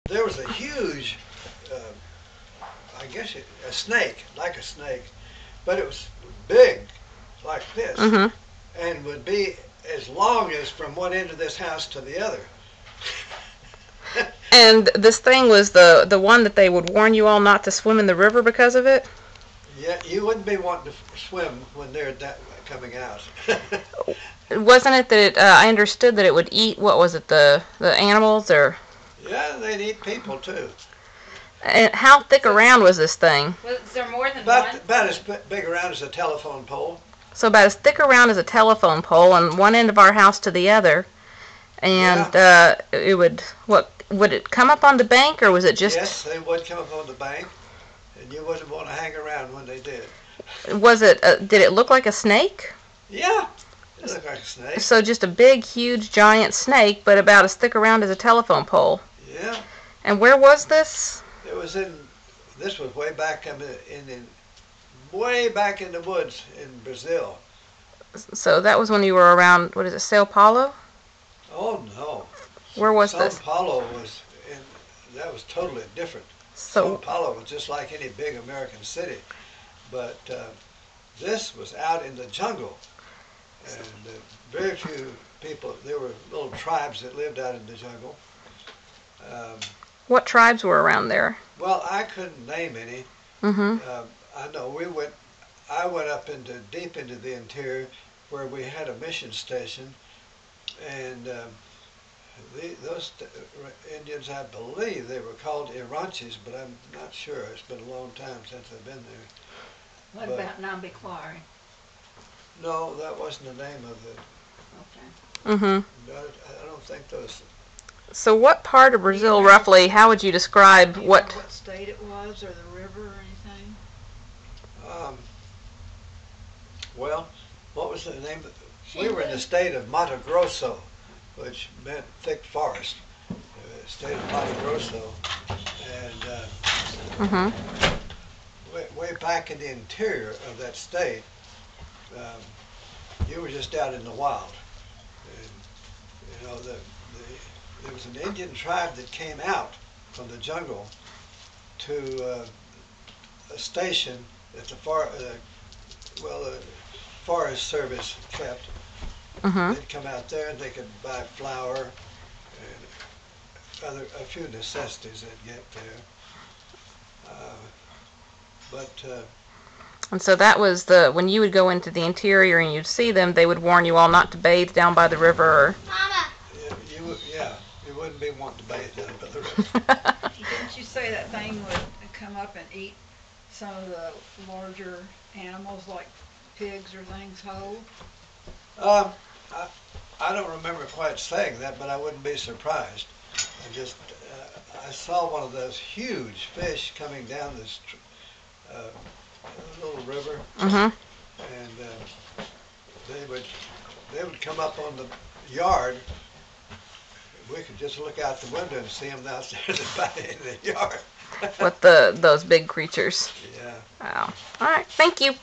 there was a huge, I guess a snake, like a snake, but it was big, like this, and would be as long as from one end of this house to the other. And this thing was the one that they would warn you all not to swim in the river because of it? Yeah, you wouldn't be wanting to swim when they're coming out. Wasn't it that I understood that it would eat, what was it, the animals, or? Yeah, they'd eat people too. And how thick around was this thing? Was there more than one? About as big around as a telephone pole. So about as thick around as a telephone pole, on one end of our house to the other. And it would, would it come up on the bank, or was it just? Yes, they would come up on the bank, and you wouldn't want to hang around when they did. Was it? Did it look like a snake? Yeah, it looked like a snake. So just a big, huge, giant snake, but about as thick around as a telephone pole. Yeah. And where was this? It was this was way back way back in the woods in Brazil. So that was when you were around, what is it, Sao Paulo? Oh no. Where was this? Sao Paulo that was totally different. So Sao Paulo was just like any big American city, but this was out in the jungle, and very few people. There were little tribes that lived out in the jungle. What tribes were around there? Well, I couldn't name any. I know I went up deep into the interior, where we had a mission station, and those Indians, I believe they were called Iranxes, but I'm not sure. It's been a long time since I've been there. What about Nambiquari? No, that wasn't the name of it. Okay. I don't think those. So what part of Brazil, roughly, how would you describe what state it was, or the river, or anything? Well, what was the name? We were in the state of Mato Grosso, which meant thick forest. The state of Mato Grosso, and way back in the interior of that state, you were just out in the wild. And, you know, there was an Indian tribe that came out from the jungle to a station that the Forest Service kept. They'd come out there and they could buy flour and a few necessities they'd get there. And so that was when you would go into the interior and you'd see them, they would warn you all not to bathe down by the river. Or Mama. You wouldn't be wanting to bathe down by the river. Didn't you say that thing would come up and eat some of the larger animals, like pigs or things, whole? I don't remember quite saying that, but I wouldn't be surprised. I saw one of those huge fish coming down this little river, and they would come up on the yard. We could just look out the window and see them downstairs in the yard. with those big creatures. Yeah. Wow. All right. Thank you.